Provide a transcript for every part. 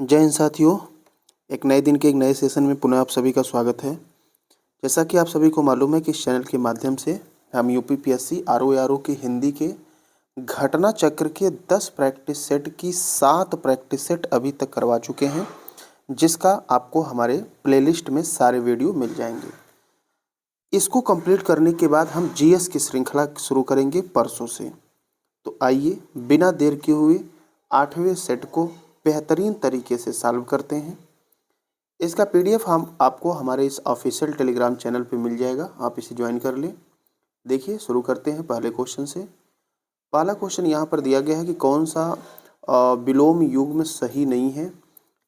जय हिंद साथियों। एक नए दिन के एक नए सेशन में पुनः आप सभी का स्वागत है। जैसा कि आप सभी को मालूम है कि इस चैनल के माध्यम से हम यूपीपीएससी आरओ की हिंदी के घटना चक्र के 10 प्रैक्टिस सेट की 7 प्रैक्टिस सेट अभी तक करवा चुके हैं, जिसका आपको हमारे प्लेलिस्ट में सारे वीडियो मिल जाएंगे। इसको कंप्लीट करने के बाद हम जीएस की श्रृंखला शुरू करेंगे परसों से। तो आइए बिना देर किए हुए 8वें सेट को बेहतरीन तरीके से सॉल्व करते हैं। इसका पीडीएफ हम आपको हमारे इस ऑफिशियल टेलीग्राम चैनल पे मिल जाएगा, आप इसे ज्वाइन कर लें। देखिए शुरू करते हैं पहले क्वेश्चन से। पहला क्वेश्चन यहाँ पर दिया गया है कि कौन सा विलोम युग्म सही नहीं है।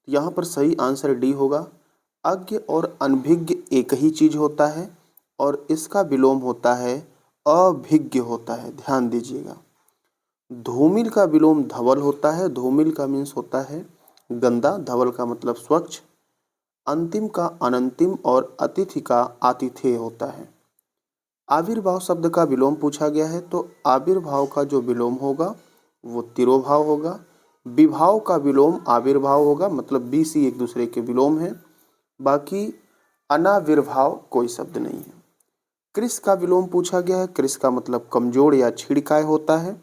यहाँ पर सही आंसर डी होगा। अज्ञ और अनभिज्ञ एक ही चीज होता है और इसका विलोम होता है अभिज्ञ होता है। ध्यान दीजिएगा, धूमिल का विलोम धवल होता है। धूमिल का मीन्स होता है गंदा, धवल का मतलब स्वच्छ। अंतिम का अनंतिम और अतिथि का आतिथेय होता है। आविर्भाव शब्द का विलोम पूछा गया है, तो आविर्भाव का जो विलोम होगा वो तिरोभाव होगा। विभाव का विलोम आविर्भाव होगा, मतलब बी सी एक दूसरे के विलोम है। बाकी अनाविर्भाव कोई शब्द नहीं है। कृष का विलोम पूछा गया है। कृष का मतलब कमजोर या छिड़काय होता है,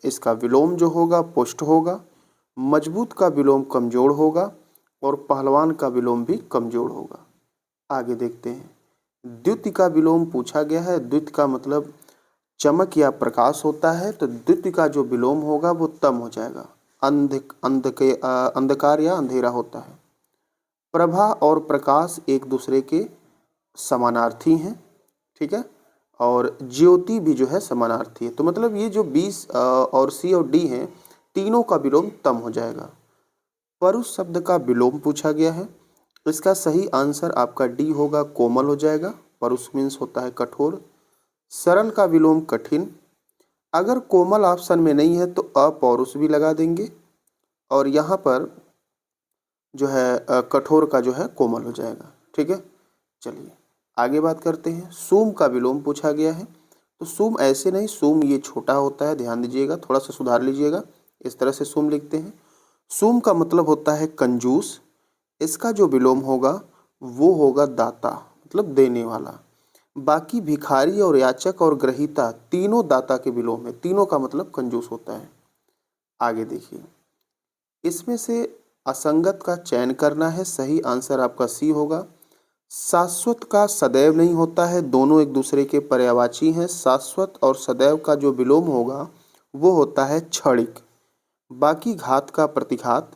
इसका विलोम जो होगा पुष्ट होगा। मजबूत का विलोम कमजोर होगा और पहलवान का विलोम भी कमजोर होगा। आगे देखते हैं। द्युति का विलोम पूछा गया है। द्युति का मतलब चमक या प्रकाश होता है, तो द्युति का जो विलोम होगा वो तम हो जाएगा। अंधकार या अंधेरा होता है। प्रभा और प्रकाश एक दूसरे के समानार्थी हैं, ठीक है। और ज्योति भी जो है समानार्थी है, तो मतलब ये जो 20 और सी और डी हैं, तीनों का विलोम तम हो जाएगा। परुष शब्द का विलोम पूछा गया है। इसका सही आंसर आपका डी होगा, कोमल हो जाएगा। परुष मीन्स होता है कठोर। सरल का विलोम कठिन। अगर कोमल ऑप्शन में नहीं है तो अपौरुष भी लगा देंगे, और यहाँ पर जो है कठोर का जो है कोमल हो जाएगा, ठीक है। चलिए आगे बात करते हैं। सूम का विलोम पूछा गया है, तो सूम ऐसे नहीं, सूम ये छोटा होता है, ध्यान दीजिएगा, थोड़ा सा सुधार लीजिएगा। इस तरह से सूम लिखते हैं। सूम का मतलब होता है कंजूस। इसका जो विलोम होगा वो होगा दाता, मतलब देने वाला। बाकी भिखारी और याचक और ग्रहीता तीनों दाता के विलोम है, तीनों का मतलब कंजूस होता है। आगे देखिए, इसमें से असंगत का चयन करना है। सही आंसर आपका सी होगा। शाश्वत का सदैव नहीं होता है, दोनों एक दूसरे के पर्यायवाची हैं। शाश्वत और सदैव का जो विलोम होगा वो होता है क्षणिक। बाकी घात का प्रतिघात,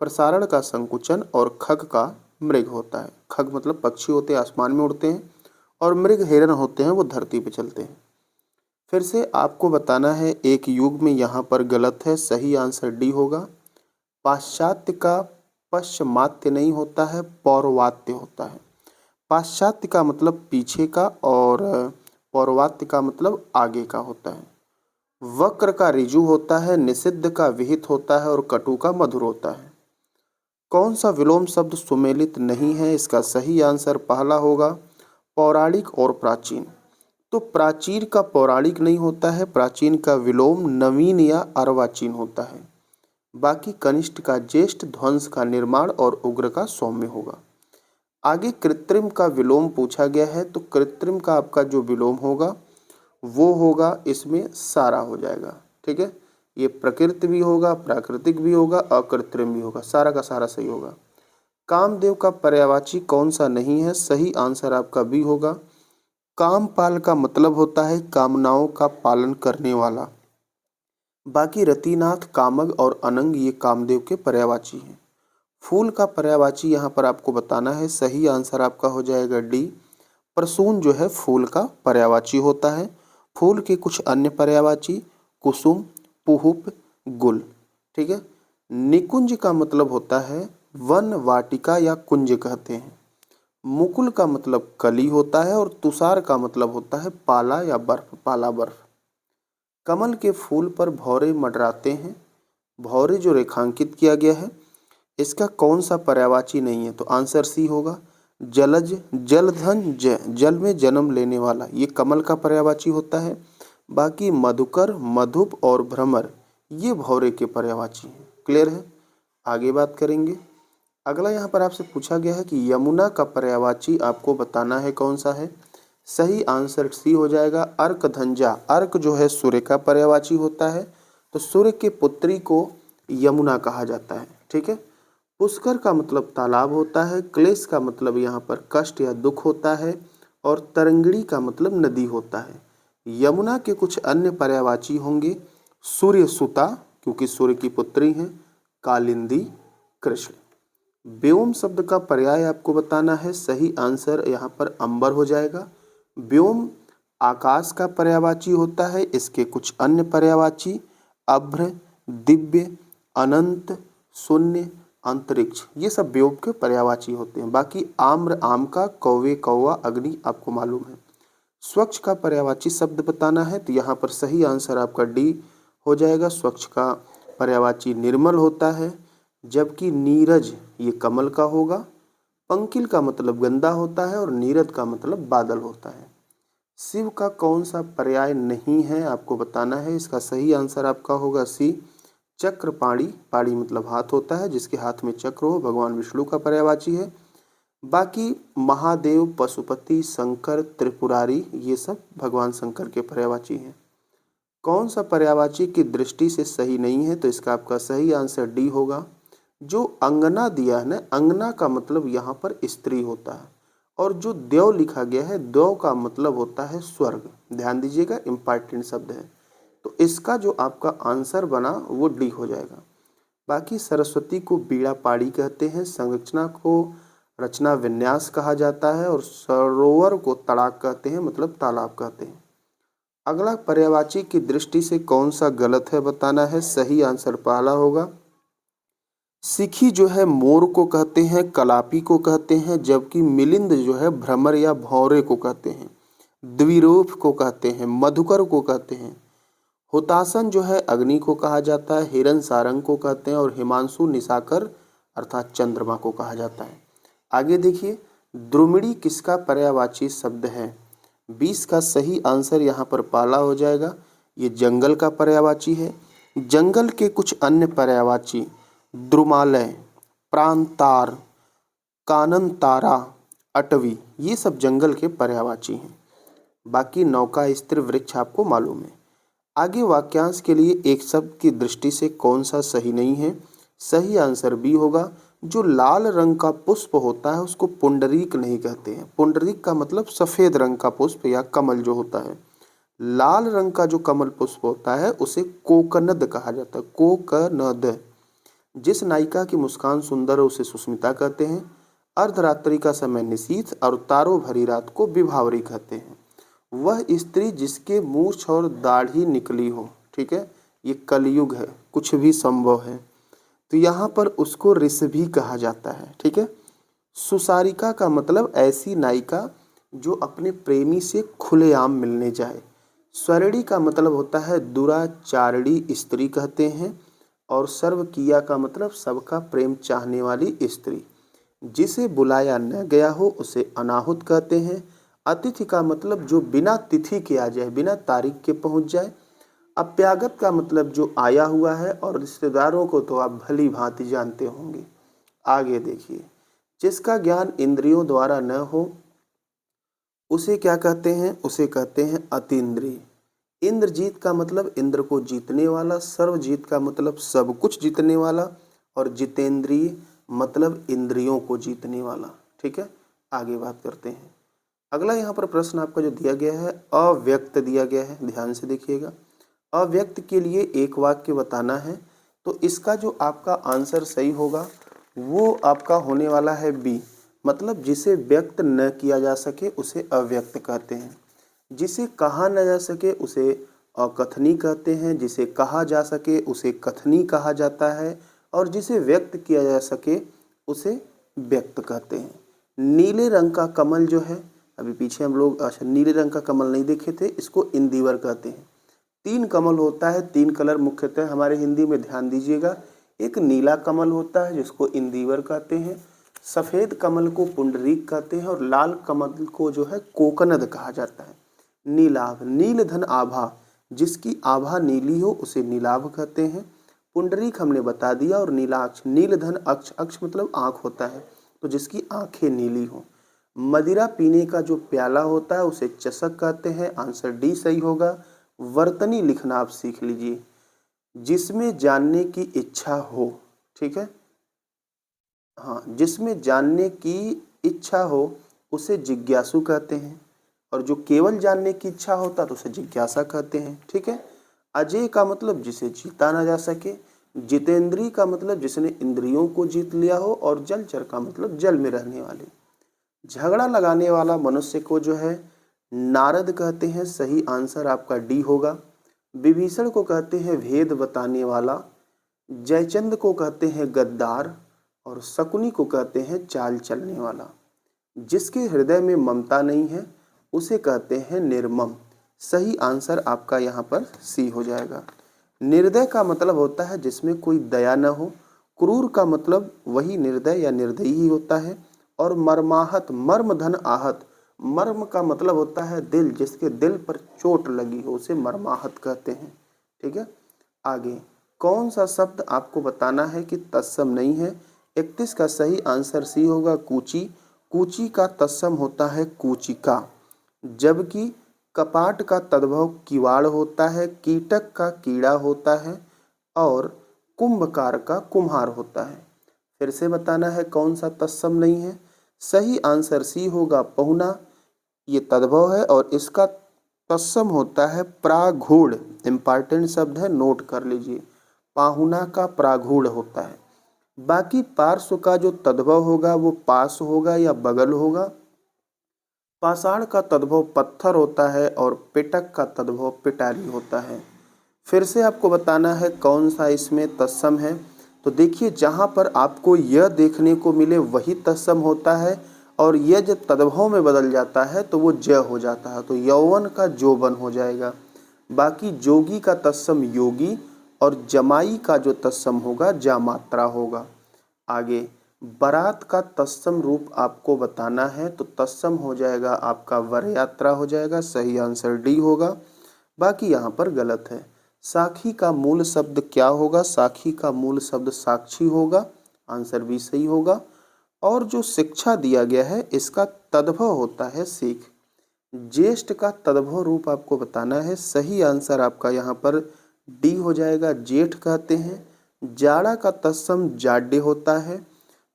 प्रसारण का संकुचन और खग का मृग होता है। खग मतलब पक्षी होते हैं, आसमान में उड़ते हैं, और मृग हिरण होते हैं, वो धरती पे चलते हैं। फिर से आपको बताना है, एक युग में यहाँ पर गलत है। सही आंसर डी होगा। पाश्चात्य का पश्चिमात्य नहीं होता है, पौर्वात्य होता है। पाश्चात्य का मतलब पीछे का और पौर्वात्य का मतलब आगे का होता है। वक्र का ऋजु होता है, निषिद्ध का विहित होता है और कटु का मधुर होता है। कौन सा विलोम शब्द सुमेलित नहीं है? इसका सही आंसर पहला होगा, पौराणिक और प्राचीन। तो प्राचीन का पौराणिक नहीं होता है, प्राचीन का विलोम नवीन या अर्वाचीन होता है। बाकी कनिष्ठ का ज्येष्ठ, ध्वंस का निर्माण और उग्र का सौम्य होगा। आगे कृत्रिम का विलोम पूछा गया है, तो कृत्रिम का आपका जो विलोम होगा वो होगा, इसमें सारा हो जाएगा, ठीक है। ये प्रकृति भी होगा, प्राकृतिक भी होगा, अकृत्रिम भी होगा, सारा का सारा सही होगा। कामदेव का पर्यायवाची कौन सा नहीं है? सही आंसर आपका बी होगा। कामपाल का मतलब होता है कामनाओं का पालन करने वाला। बाकी रतिनाथ, कामग और अनंग ये कामदेव के पर्यायवाची हैं। फूल का पर्यायवाची यहाँ पर आपको बताना है। सही आंसर आपका हो जाएगा डी। प्रसून जो है फूल का पर्यायवाची होता है। फूल के कुछ अन्य पर्यायवाची कुसुम, पुहुप, गुल, ठीक है। निकुंज का मतलब होता है वन, वाटिका या कुंज कहते हैं। मुकुल का मतलब कली होता है और तुषार का मतलब होता है पाला या बर्फ, पाला बर्फ। कमल के फूल पर भौरे मंडराते हैं। भौरे जो रेखांकित किया गया है, इसका कौन सा पर्यायवाची नहीं है? तो आंसर सी होगा, जलज, जलधन, जल में जन्म लेने वाला, ये कमल का पर्यायवाची होता है। बाकी मधुकर, मधुप और भ्रमर ये भौरे के पर्यायवाची हैं। क्लियर है? आगे बात करेंगे। अगला यहाँ पर आपसे पूछा गया है कि यमुना का पर्यायवाची आपको बताना है कौन सा है। सही आंसर सी हो जाएगा, अर्कधंजा। अर्क जो है सूर्य का पर्यायवाची होता है, तो सूर्य के पुत्री को यमुना कहा जाता है। ठीक है। पुष्कर का मतलब तालाब होता है, क्लेश का मतलब यहाँ पर कष्ट या दुख होता है, और तरंगिणी का मतलब नदी होता है। यमुना के कुछ अन्य पर्यायवाची होंगे, सूर्य सुता क्योंकि सूर्य की पुत्री हैं, कालिंदी, कृष्ण। व्योम शब्द का पर्याय आपको बताना है। सही आंसर यहाँ पर अंबर हो जाएगा। व्योम आकाश का पर्यायवाची होता है। इसके कुछ अन्य पर्यायवाची अभ्र, दिव्य, अनंत, शून्य, अंतरिक्ष, ये सब व्योम के पर्यायवाची होते हैं। बाकी आम्र आम का, कौवे कौवा, अग्नि आपको मालूम है। स्वच्छ का पर्यायवाची शब्द बताना है, तो यहाँ पर सही आंसर आपका डी हो जाएगा। स्वच्छ का पर्यायवाची निर्मल होता है, जबकि नीरज ये कमल का होगा। पंकिल का मतलब गंदा होता है, और नीरद का मतलब बादल होता है। शिव का कौन सा पर्याय नहीं है आपको बताना है। इसका सही आंसर आपका होगा सी, चक्रपाणी। पाणी मतलब हाथ होता है, जिसके हाथ में चक्र हो, भगवान विष्णु का पर्यायवाची है। बाकी महादेव, पशुपति, शंकर, त्रिपुरारी, ये सब भगवान शंकर के पर्यायवाची हैं। कौन सा पर्यायवाची की दृष्टि से सही नहीं है, तो इसका आपका सही आंसर डी होगा। जो अंगना दिया है ना, अंगना का मतलब यहाँ पर स्त्री होता है, और जो देव लिखा गया है, देव का मतलब होता है स्वर्ग। ध्यान दीजिएगा, इम्पॉर्टेंट शब्द है। तो इसका जो आपका आंसर बना वो डी हो जाएगा। बाकी सरस्वती को बीड़ा पाड़ी कहते हैं, संरचना को रचना विन्यास कहा जाता है, और सरोवर को तड़ाक कहते हैं, मतलब तालाब कहते हैं। अगला पर्यायवाची की दृष्टि से कौन सा गलत है बताना है। सही आंसर पहला होगा। सिखी जो है मोर को कहते हैं, कलापी को कहते हैं, जबकि मिलिंद जो है भ्रमर या भौरे को कहते हैं। द्विरूप को कहते हैं, मधुकर को कहते हैं। हुतासन जो है अग्नि को कहा जाता है, हिरण सारंग को कहते हैं, और हिमांशु निशाकर अर्थात चंद्रमा को कहा जाता है। आगे देखिए, द्रुमिड़ी किसका पर्यायवाची शब्द है। 20 का सही आंसर यहाँ पर पाला हो जाएगा। ये जंगल का पर्यायवाची है। जंगल के कुछ अन्य पर्यायवाची द्रुमालय, प्रांतार, काननतारा, अटवी, ये सब जंगल के पर्यायवाची हैं। बाकी नौका स्थिर वृक्ष आपको मालूम है। आगे वाक्यांश के लिए एक शब्द की दृष्टि से कौन सा सही नहीं है। सही आंसर बी होगा। जो लाल रंग का पुष्प होता है उसको पुंडरीक नहीं कहते हैं। पुंडरीक का मतलब सफेद रंग का पुष्प या कमल जो होता है। लाल रंग का जो कमल पुष्प होता है उसे कोकनद कहा जाता है, कोकनद। जिस नायिका की मुस्कान सुंदर है उसे सुस्मिता कहते हैं। अर्धरात्रि का समय निशीथ, और तारों भरी रात को विभावरी कहते हैं। वह स्त्री जिसके मूछ और दाढ़ी निकली हो, ठीक है, ये कलयुग है, कुछ भी संभव है, तो यहाँ पर उसको ऋषभि कहा जाता है। ठीक है। सुसारिका का मतलब ऐसी नायिका जो अपने प्रेमी से खुलेआम मिलने जाए। स्वरणी का मतलब होता है दुराचारणी स्त्री कहते हैं, और सर्वकिया का मतलब सबका प्रेम चाहने वाली स्त्री। जिसे बुलाया न गया हो उसे अनाहुत कहते हैं। अतिथि का मतलब जो बिना तिथि के आ जाए, बिना तारीख के पहुंच जाए। अप्यागत का मतलब जो आया हुआ है, और रिश्तेदारों को तो आप भली भांति जानते होंगे। आगे देखिए, जिसका ज्ञान इंद्रियों द्वारा न हो उसे क्या कहते हैं। उसे कहते हैं अतीन्द्रिय। इंद्रजीत का मतलब इंद्र को जीतने वाला, सर्वजीत का मतलब सब कुछ जीतने वाला, और जितेंद्रिय मतलब इंद्रियों को जीतने वाला। ठीक है। आगे बात करते हैं। अगला यहाँ पर प्रश्न आपका जो दिया गया है, अव्यक्त दिया गया है, ध्यान से देखिएगा। अव्यक्त के लिए एक वाक्य बताना है, तो इसका जो आपका आंसर सही होगा वो आपका होने वाला है बी, मतलब जिसे व्यक्त न किया जा सके उसे अव्यक्त कहते हैं। जिसे कहा न जा सके उसे अकथनी कहते हैं। जिसे कहा जा सके उसे कथनी कहा जाता है, और जिसे व्यक्त किया जा सके उसे व्यक्त कहते हैं। नीले रंग का कमल जो है, अभी पीछे हम लोग नीले रंग का कमल नहीं देखे थे, इसको इंदिवर कहते हैं। 3 कमल होता है, 3 कलर मुख्यतः हमारे हिंदी में, ध्यान दीजिएगा। एक नीला कमल होता है जिसको इंदिवर कहते हैं, सफ़ेद कमल को पुंडरीक कहते हैं, और लाल कमल को जो है कोकनद कहा जाता है। नीलाभ, नील धन आभा, जिसकी आभा नीली हो उसे नीलाभ कहते हैं। पुंडरीक हमने बता दिया, और नीलाक्ष, नीलधन अक्ष, अक्ष मतलब आँख होता है, तो जिसकी आंखें नीली हो। मदिरा पीने का जो प्याला होता है उसे चषक कहते हैं, आंसर डी सही होगा। वर्तनी लिखना आप सीख लीजिए, जिसमें जानने की इच्छा हो, ठीक है, हाँ, जिसमें जानने की इच्छा हो उसे जिज्ञासु कहते हैं, और जो केवल जानने की इच्छा होता तो उसे जिज्ञासा कहते हैं, ठीक है। अजेय का मतलब जिसे जीता ना जा सके, जितेंद्री का मतलब जिसने इंद्रियों को जीत लिया हो, और जलचर का मतलब जल में रहने वाले। झगड़ा लगाने वाला मनुष्य को जो है नारद कहते हैं, सही आंसर आपका डी होगा। विभीषण को कहते हैं भेद बताने वाला, जयचंद को कहते हैं गद्दार, और शकुनी को कहते हैं चाल चलने वाला। जिसके हृदय में ममता नहीं है उसे कहते हैं निर्मम। सही आंसर आपका यहाँ पर सी हो जाएगा। निर्दय का मतलब होता है जिसमें कोई दया न हो। क्रूर का मतलब वही निर्दय या निर्दयी ही होता है। और मर्माहत, मर्म धन आहत, मर्म का मतलब होता है दिल, जिसके दिल पर चोट लगी हो उसे मर्माहत कहते हैं, ठीक है। आगे कौन सा शब्द आपको बताना है कि तत्सम नहीं है। 31 का सही आंसर सी होगा, कूची। कूची का तत्सम होता है कूचिका, जबकि कपाट का तद्भव किवाड़ होता है, कीटक का कीड़ा होता है, और कुंभकार का कुम्हार होता है। फिर से बताना है कौन सा तत्सम नहीं है। सही आंसर सी होगा, पहुना। ये तद्भव है और इसका तत्सम होता है प्रागूढ़। इंपॉर्टेंट शब्द है, नोट कर लीजिए, पाहुना का प्रागूढ़ होता है। बाकी पार्श्व का जो तद्भव होगा वो पास होगा या बगल होगा। पाषाण का तद्भव पत्थर होता है, और पिटक का तद्भव पिटारी होता है। फिर से आपको बताना है कौन सा इसमें तत्सम है। तो देखिए, जहाँ पर आपको यह देखने को मिले वही तत्सम होता है, और यह जब तद्भव में बदल जाता है तो वो ज हो जाता है, तो यौवन का जोबन हो जाएगा। बाकी जोगी का तत्सम योगी, और जमाई का जो तत्सम होगा जामात्रा होगा। आगे बारात का तत्सम रूप आपको बताना है, तो तत्सम हो जाएगा आपका वर यात्रा हो जाएगा, सही आंसर डी होगा। बाकी यहाँ पर गलत है। साखी का मूल शब्द क्या होगा। साखी का मूल शब्द साक्षी होगा, आंसर भी सही होगा। और जो शिक्षा दिया गया है इसका तद्भव होता है सीख। ज्येष्ठ का तद्भव रूप आपको बताना है, सही आंसर आपका यहाँ पर डी हो जाएगा, जेठ कहते हैं। जाड़ा का तत्सम जाड्य होता है।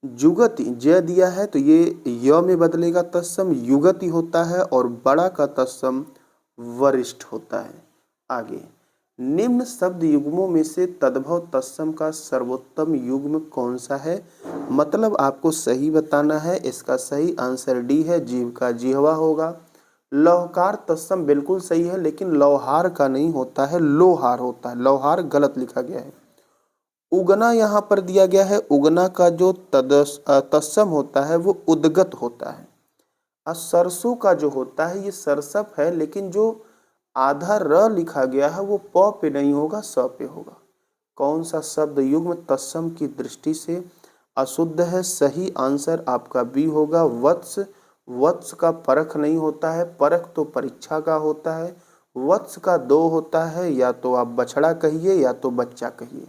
जुगति जय दिया है तो ये य में बदलेगा, तत्सम युगति होता है, और बड़ा का तत्सम वरिष्ठ होता है। आगे निम्न शब्द युग्मों में से तद्भव तत्सम का सर्वोत्तम युग्म कौन सा है। मतलब आपको सही बताना है, इसका सही आंसर डी है, जीव का जिह्वा होगा। लौहकार तत्सम बिल्कुल सही है, लेकिन लौहार का नहीं होता है, लोहार होता है, लौहार गलत लिखा गया है। उगना यहाँ पर दिया गया है, उगना का जो तत्सम होता है वो उद्गत होता है। और सरसों का जो होता है ये सरसप है, लेकिन जो आधा र लिखा गया है वो प पे नहीं होगा, स पे होगा। कौन सा शब्द युग्म तत्सम की दृष्टि से अशुद्ध है। सही आंसर आपका बी होगा, वत्स। वत्स का परख नहीं होता है, परख तो परीक्षा का होता है। वत्स का दो होता है, या तो आप बछड़ा कहिए या तो बच्चा कहिए।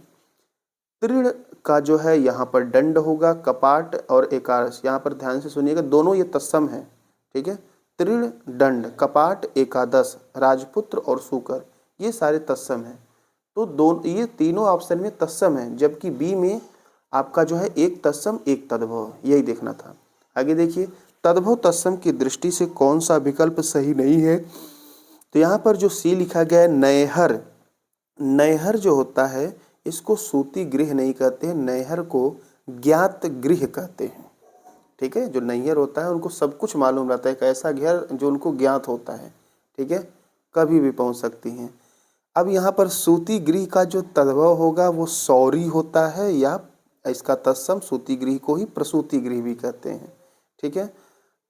तृण का जो है यहाँ पर दंड होगा, कपाट और एकादश, यहाँ पर ध्यान से सुनिएगा, दोनों ये तत्सम है, ठीक है। तृण दंड, कपाट एकादश, राजपुत्र और सूकर, ये सारे तत्सम हैं। तो दोनों ये तीनों ऑप्शन में तत्सम है, जबकि बी में आपका जो है एक तत्सम एक तद्भव, यही देखना था। आगे देखिए, तद्भव तत्सम की दृष्टि से कौन सा विकल्प सही नहीं है। तो यहाँ पर जो सी लिखा गया है नैहर, नैहर जो होता है इसको सूती गृह नहीं कहते हैं, नैहर को ज्ञात गृह कहते हैं, ठीक है। जो नैहर होता है उनको सब कुछ मालूम रहता है, एक ऐसा घर जो उनको ज्ञात होता है, ठीक है, कभी भी पहुंच सकती हैं। अब यहाँ पर सूती गृह का जो तद्भव होगा वो सौरी होता है, या इसका तत्सम सूती गृह को ही प्रसूति गृह भी कहते हैं, ठीक है।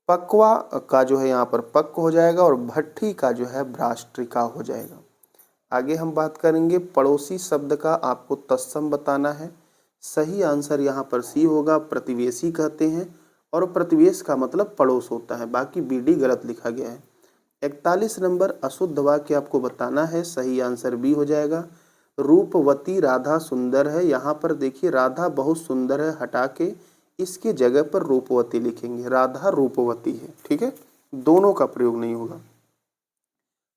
पक्वा का जो है यहाँ पर पक्व हो जाएगा, और भट्ठी का जो है भ्राष्ट्रिका हो जाएगा। आगे हम बात करेंगे पड़ोसी शब्द का, आपको तत्सम बताना है। सही आंसर यहाँ पर सी होगा, प्रतिवेशी कहते हैं, और प्रतिवेश का मतलब पड़ोस होता है। बाकी बी डी गलत लिखा गया है। 41 नंबर अशुद्ध वाक्य आपको बताना है, सही आंसर बी हो जाएगा। रूपवती राधा सुंदर है, यहाँ पर देखिए राधा बहुत सुंदर है हटा के इसके जगह पर रूपवती लिखेंगे, राधा रूपवती है, ठीक है, दोनों का प्रयोग नहीं होगा।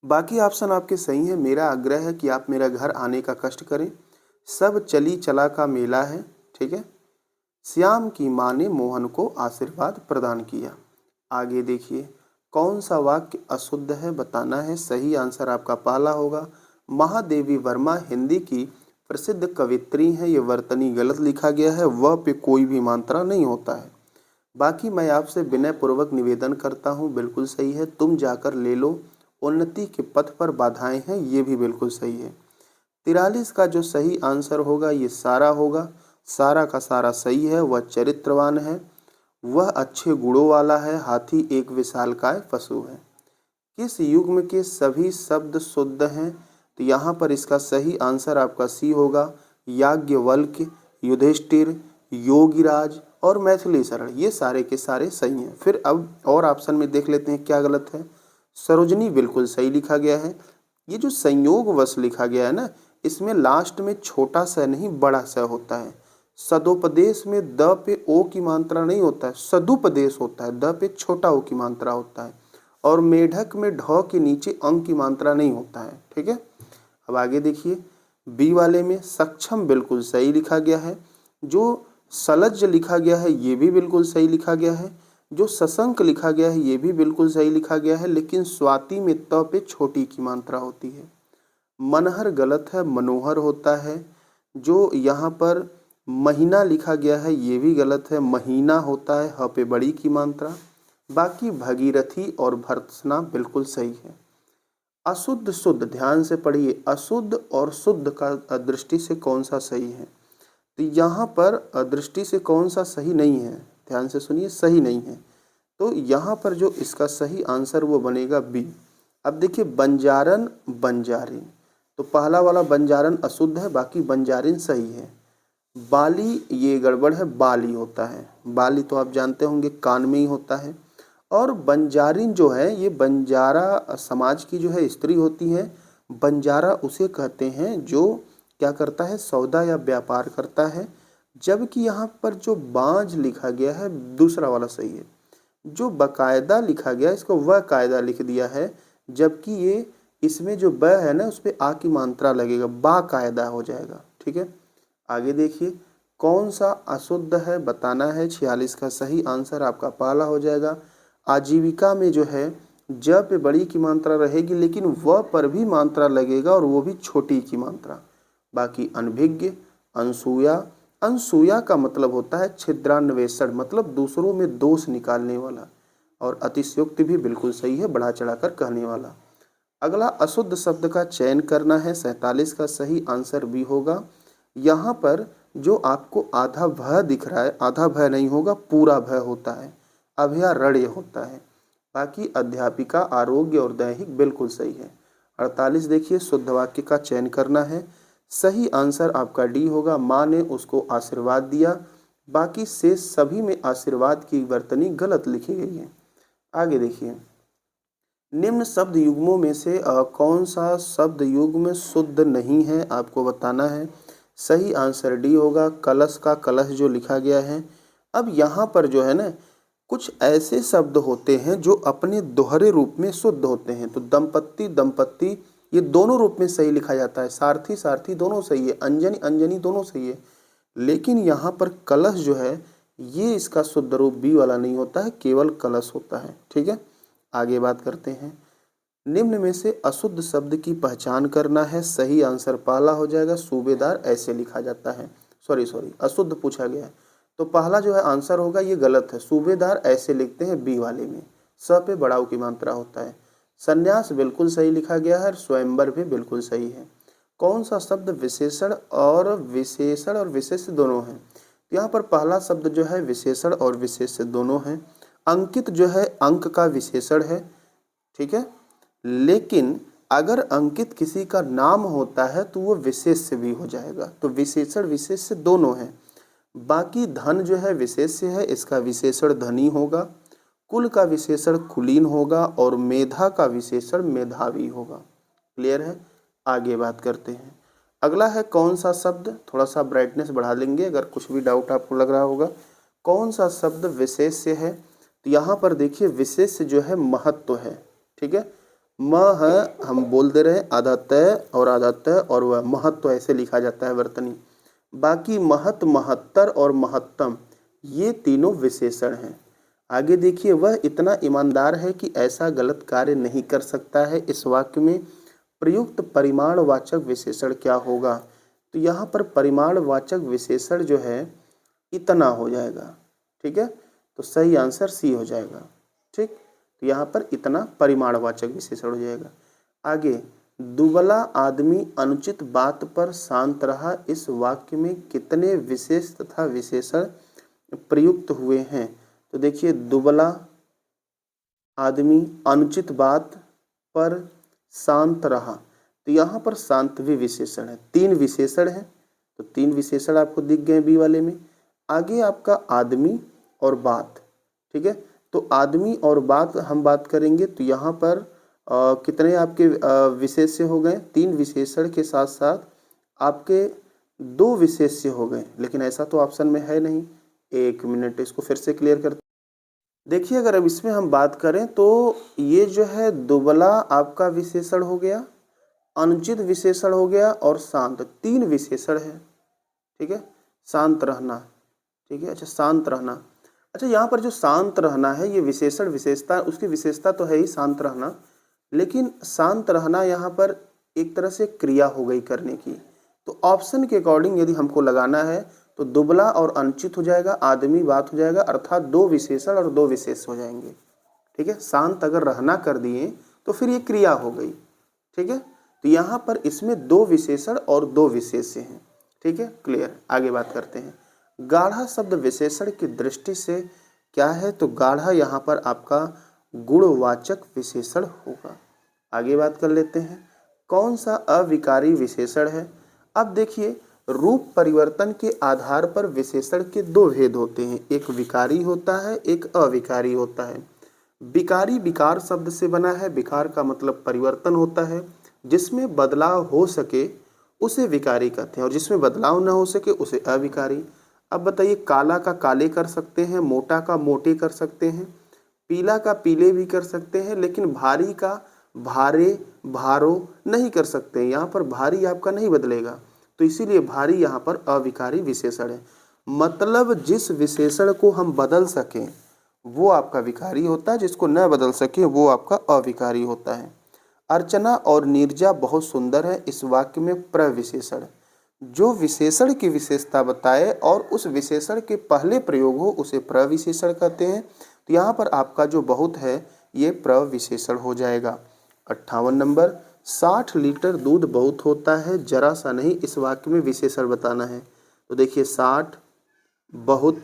बाकी ऑप्शन आपके सही है। मेरा आग्रह है कि आप मेरा घर आने का कष्ट करें, सब चली चला का मेला है, ठीक है। श्याम की माँ ने मोहन को आशीर्वाद प्रदान किया। आगे देखिए कौन सा वाक्य अशुद्ध है बताना है। सही आंसर आपका पहला होगा। महादेवी वर्मा हिंदी की प्रसिद्ध कवित्री हैं, ये वर्तनी गलत लिखा गया है, वह पे कोई भी मात्रा नहीं होता है। बाकी मैं आपसे विनय पूर्वक निवेदन करता हूँ, बिल्कुल सही है। तुम जाकर ले लो, उन्नति के पथ पर बाधाएं हैं, ये भी बिल्कुल सही है। 43 का जो सही आंसर होगा ये सारा होगा। सारा का सारा सही है। वह चरित्रवान है, वह अच्छे गुणों वाला है, हाथी एक विशालकाय पशु है। किस युग्म के सभी शब्द शुद्ध हैं? तो यहाँ पर इसका सही आंसर आपका सी होगा। याज्ञवल्क्य, युधिष्ठिर, योगीराज और मैथिली शरण, ये सारे के सारे सही हैं। फिर अब और ऑप्शन में देख लेते हैं क्या गलत है। सरोजनी बिल्कुल सही लिखा गया है। ये जो संयोगवश लिखा गया है ना, इसमें लास्ट में छोटा स नहीं बड़ा स होता है। सदोपदेश में द पे ओ की मात्रा नहीं होता है, सदुपदेश होता है, द पे छोटा ओ की मात्रा होता है। और मेढक में ढ के नीचे अंक की मात्रा नहीं होता है, ठीक है। अब आगे देखिए बी वाले में सक्षम बिल्कुल सही लिखा गया है। जो सलज्ज लिखा गया है ये भी बिल्कुल सही लिखा गया है। जो सशंक लिखा गया है ये भी बिल्कुल सही लिखा गया है, लेकिन स्वाति में त पे छोटी की मात्रा होती है। मनहर गलत है, मनोहर होता है। जो यहाँ पर महीना लिखा गया है ये भी गलत है, महीना होता है, ह पे बड़ी की मात्रा। बाकी भगीरथी और भर्त्सना बिल्कुल सही है। अशुद्ध शुद्ध ध्यान से पढ़िए, अशुद्ध और शुद्ध का दृष्टि से कौन सा सही है? तो यहाँ पर दृष्टि से कौन सा सही नहीं है, ध्यान से सुनिए, सही नहीं है। तो यहाँ पर जो इसका सही आंसर वो बनेगा बी। अब देखिए बंजारन बंजारिन, तो पहला वाला बंजारन अशुद्ध है, बाकी बंजारिन सही है। बाली ये गड़बड़ है, बाली होता है। बाली तो आप जानते होंगे कान में ही होता है। और बंजारिन जो है ये बंजारा समाज की जो है स्त्री होती है। बंजारा उसे कहते हैं जो क्या करता है, सौदा या व्यापार करता है। जबकि यहाँ पर जो बांझ लिखा गया है दूसरा वाला सही है। जो बाकायदा लिखा गया इसको वह कायदा लिख दिया है, जबकि ये इसमें जो ब है ना उस पर आ की मात्रा लगेगा, बाकायदा हो जाएगा, ठीक है। आगे देखिए कौन सा अशुद्ध है बताना है। 46 का सही आंसर आपका पहला हो जाएगा। आजीविका में जो है ज पे बड़ी की मात्रा रहेगी, लेकिन व पर भी मात्रा लगेगा और वो भी छोटी की मात्रा। बाकी अनभिज्ञ, अनसूया, अनसूया का मतलब होता है छिद्रान्वेषण, मतलब दूसरों में दोष निकालने वाला। और अतिशयोक्ति भी बिल्कुल सही है, बढ़ा चढ़ाकर कहने वाला। अगला अशुद्ध शब्द का चयन करना है। 47 का सही आंसर भी होगा। यहाँ पर जो आपको आधा भ दिख रहा है, आधा भ नहीं होगा, पूरा भ होता है, अभयारण्य होता है। बाकी अध्यापिका, आरोग्य और दैहिक बिल्कुल सही है। 48 देखिए शुद्ध वाक्य का चयन करना है। सही आंसर आपका डी होगा, माँ ने उसको आशीर्वाद दिया। बाकी से सभी में आशीर्वाद की वर्तनी गलत लिखी गई है। आगे देखिए निम्न शब्द युग्मों में से कौन सा शब्द युग्म शुद्ध नहीं है आपको बताना है। सही आंसर डी होगा, कलश का कलश जो लिखा गया है। अब यहाँ पर जो है ना कुछ ऐसे शब्द होते हैं जो अपने दोहरे रूप में शुद्ध होते हैं। तो दंपत्ति दंपत्ति ये दोनों रूप में सही लिखा जाता है, सारथी सारथी दोनों सही है, अंजनी अंजनी दोनों सही है। लेकिन यहाँ पर कलश जो है ये इसका शुद्ध रूप बी वाला नहीं होता है, केवल कलश होता है, ठीक है। आगे बात करते हैं। निम्न में से अशुद्ध शब्द की पहचान करना है। सही आंसर पहला हो जाएगा, सूबेदार ऐसे लिखा जाता है। सॉरी अशुद्ध पूछा गया है, तो पहला जो है आंसर होगा ये गलत है। सूबेदार ऐसे लिखते हैं बी वाले में, स पे बड़ाऊ की मात्रा होता है। संन्यास बिल्कुल सही लिखा गया है, स्वयंवर भी बिल्कुल सही है। कौन सा शब्द विशेषण और विशेष दोनों हैं? तो यहाँ पर पहला शब्द जो है विशेषण और विशेष दोनों हैं। अंकित जो है अंक का विशेषण है, ठीक है। लेकिन अगर अंकित किसी का नाम होता है तो वो विशेष्य भी हो जाएगा। तो विशेषण विशेष्य दोनों हैं। बाकी धन जो है विशेष्य है, इसका विशेषण धनी होगा। कुल का विशेषण कुलीन होगा और मेधा का विशेषण मेधावी होगा। क्लियर है? आगे बात करते हैं। अगला है कौन सा शब्द, थोड़ा सा ब्राइटनेस बढ़ा लेंगे अगर कुछ भी डाउट आपको लग रहा होगा। कौन सा शब्द विशेष्य है, तो यहाँ पर देखिए विशेष्य जो है महत्व है, ठीक है। म है, हम बोल दे रहे हैं आधा तय और आधा तय, और वह महत्व ऐसे लिखा जाता है वर्तनी। बाकी महत, महत्तर और महत्तम ये तीनों विशेषण हैं। आगे देखिए, वह इतना ईमानदार है कि ऐसा गलत कार्य नहीं कर सकता है। इस वाक्य में प्रयुक्त परिमाणवाचक विशेषण क्या होगा, तो यहाँ पर परिमाणवाचक विशेषण जो है इतना हो जाएगा, ठीक है। तो सही आंसर सी हो जाएगा, ठीक। तो यहाँ पर इतना परिमाणवाचक विशेषण हो जाएगा। आगे, दुबला आदमी अनुचित बात पर शांत रहा, इस वाक्य में कितने विशेष तथा विशेषण प्रयुक्त हुए हैं, तो देखिए दुबला आदमी अनुचित बात पर शांत रहा, तो यहाँ पर शांत भी विशेषण है, 3 विशेषण है, तो 3 विशेषण आपको दिख गए बी वाले में। आगे आपका आदमी और बात, ठीक है। तो आदमी और बात हम बात करेंगे, तो यहाँ पर कितने आपके विशेष्य हो गए, 3 विशेषण के साथ साथ आपके 2 विशेष्य हो गए, लेकिन ऐसा तो ऑप्शन में है नहीं। 1 मिनट, इसको फिर से क्लियर करते। देखिए अगर अब इसमें हम बात करें तो ये जो है दुबला आपका विशेषण हो गया, अनुचित विशेषण हो गया और शांत, 3 विशेषण है, ठीक है। शांत रहना, ठीक है। अच्छा, शांत रहना, अच्छा यहाँ पर जो शांत रहना है ये विशेषण विशेषता, उसकी विशेषता तो है ही शांत रहना, लेकिन शांत रहना यहाँ पर एक तरह से क्रिया हो गई करने की। तो ऑप्शन के अकॉर्डिंग यदि हमको लगाना है तो दुबला और अनुचित हो जाएगा, आदमी बात हो जाएगा, अर्थात 2 विशेषण और 2 विशेष हो जाएंगे, ठीक है। शांत अगर रहना कर दिए तो फिर ये क्रिया हो गई, ठीक है। तो यहाँ पर इसमें 2 विशेषण और 2 विशेष्य हैं, ठीक है, क्लियर। आगे बात करते हैं। गाढ़ा शब्द विशेषण की दृष्टि से क्या है, तो गाढ़ा यहाँ पर आपका गुणवाचक विशेषण होगा। आगे बात कर लेते हैं, कौन सा अविकारी विशेषण है। अब देखिए, रूप परिवर्तन के आधार पर विशेषण के 2 भेद होते हैं, एक विकारी होता है, एक अविकारी होता है। विकारी विकार शब्द से बना है, विकार का मतलब परिवर्तन होता है, जिसमें बदलाव हो सके उसे विकारी कहते हैं, और जिसमें बदलाव न हो सके उसे अविकारी। अब बताइए, काला का काले कर सकते हैं, मोटा का मोटे कर सकते हैं, पीला का पीले भी कर सकते हैं, लेकिन भारी का भारे भारो नहीं कर सकते। यहाँ पर भारी आपका नहीं बदलेगा, तो इसीलिए भारी यहाँ पर अविकारी विशेषण है। मतलब जिस विशेषण को हम बदल सकें वो आपका विकारी होता है, जिसको न बदल सके वो आपका अविकारी होता है। अर्चना और नीरजा बहुत सुंदर है, इस वाक्य में प्रविशेषण, जो विशेषण की विशेषता बताए और उस विशेषण के पहले प्रयोग हो उसे प्रविशेषण कहते हैं। तो यहाँ पर आपका जो बहुत है ये प्रविशेषण हो जाएगा। 58 नंबर, 60 लीटर दूध बहुत होता है, जरा सा नहीं, इस वाक्य में विशेषण बताना है। तो देखिए 60 बहुत,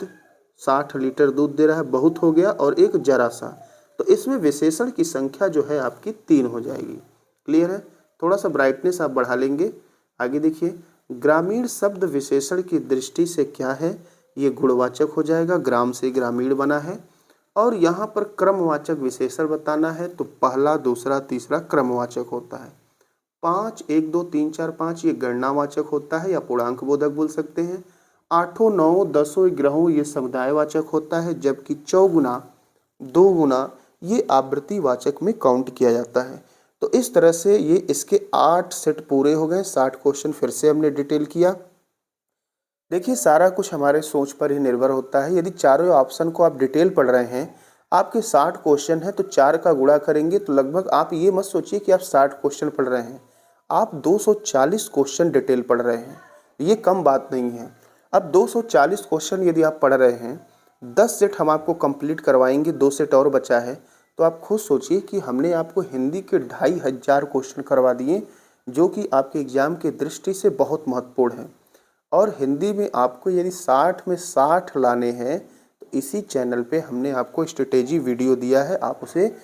60 लीटर दूध दे रहा है, बहुत हो गया, और एक जरा सा, तो इसमें विशेषण की संख्या जो है आपकी 3 हो जाएगी। क्लियर है। थोड़ा सा ब्राइटनेस आप बढ़ा लेंगे। आगे देखिए, ग्रामीण शब्द विशेषण की दृष्टि से क्या है, ये गुणवाचक हो जाएगा, ग्राम से ग्रामीण बना है। और यहाँ पर क्रमवाचक विशेषण बताना है, तो पहला दूसरा तीसरा क्रमवाचक होता है। 5 1 2 3 4 5 ये गणनावाचक होता है या पूर्णांक बोधक बोल सकते हैं। 8 9 10 ग्रहों ये समुदायवाचक होता है, जबकि 4 गुना 2 गुना ये आवृत्तिवाचक में काउंट किया जाता है। तो इस तरह से ये इसके 8 सेट पूरे हो गए। 60 क्वेश्चन फिर से हमने डिटेल किया। देखिए सारा कुछ हमारे सोच पर ही निर्भर होता है। यदि चारों ऑप्शन को आप डिटेल पढ़ रहे हैं, आपके 60 क्वेश्चन है तो 4 का गुणा करेंगे तो लगभग, आप ये मत सोचिए कि आप 60 क्वेश्चन पढ़ रहे हैं, आप 240 क्वेश्चन डिटेल पढ़ रहे हैं। ये कम बात नहीं है। अब 240 क्वेश्चन यदि आप पढ़ रहे हैं, 10 सेट हम आपको कंप्लीट करवाएंगे, 2 सेट और बचा है, तो आप खुद सोचिए कि हमने आपको हिंदी के 2500 क्वेश्चन करवा दिए, जो कि आपके एग्जाम की दृष्टि से बहुत महत्वपूर्ण है। और हिंदी में आपको यदि 60 में 60 लाने हैं तो इसी चैनल पे हमने आपको स्ट्रेटेजी वीडियो दिया है, आप उसे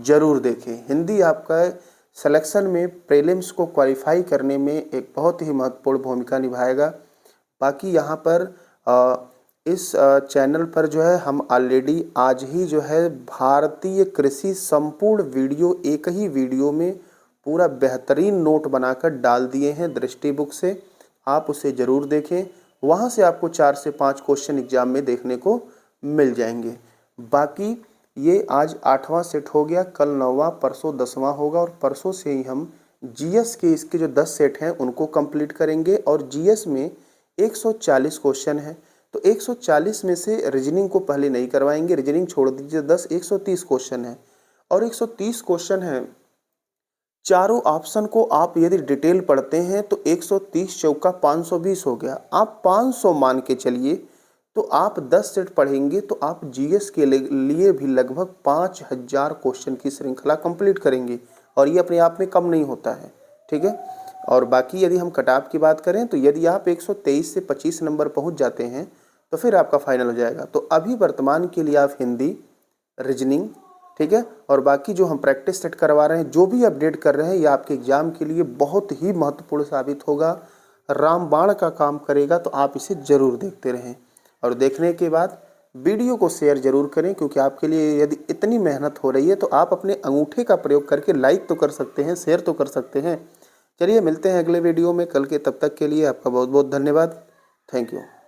ज़रूर देखें। हिंदी आपका सिलेक्शन में प्रीलिम्स को क्वालिफाई करने में एक बहुत ही महत्वपूर्ण भूमिका निभाएगा। बाकी यहाँ पर इस चैनल पर जो है हम ऑलरेडी आज ही जो है भारतीय कृषि संपूर्ण वीडियो एक ही वीडियो में पूरा बेहतरीन नोट बनाकर डाल दिए हैं दृष्टि बुक से, आप उसे ज़रूर देखें। वहाँ से आपको 4 से 5 क्वेश्चन एग्जाम में देखने को मिल जाएंगे। बाकी ये आज 8वां सेट हो गया, कल 9वां, परसों 10वां होगा और परसों से ही हम जीएस के इसके जो 10 सेट हैं उनको कंप्लीट करेंगे। और जीएस में 140 क्वेश्चन है, तो 140 में से रीजनिंग को पहले नहीं करवाएंगे, रीजनिंग छोड़ दीजिए 10, 130 क्वेश्चन है और 130 क्वेश्चन है। चारों ऑप्शन को आप यदि डिटेल पढ़ते हैं तो 130 चौका 520 हो गया, आप 500 मान के चलिए। तो आप 10 सेट पढ़ेंगे तो आप जीएस के लिए भी लगभग 5000 क्वेश्चन की श्रृंखला कंप्लीट करेंगे और ये अपने आप में कम नहीं होता है, ठीक है। और बाकी यदि हम कट-ऑफ की बात करें तो यदि आप 123 से 25 नंबर पहुंच जाते हैं तो फिर आपका फाइनल हो जाएगा। तो अभी वर्तमान के लिए आप हिंदी, रीजनिंग, ठीक है, और बाकी जो हम प्रैक्टिस सेट करवा रहे हैं, जो भी अपडेट कर रहे हैं, ये आपके एग्जाम के लिए बहुत ही महत्वपूर्ण साबित होगा, रामबाण का काम करेगा। तो आप इसे ज़रूर देखते रहें और देखने के बाद वीडियो को शेयर ज़रूर करें, क्योंकि आपके लिए यदि इतनी मेहनत हो रही है तो आप अपने अंगूठे का प्रयोग करके लाइक तो कर सकते हैं, शेयर तो कर सकते हैं। चलिए मिलते हैं अगले वीडियो में कल के, तब तक के लिए आपका बहुत बहुत धन्यवाद। Thank you.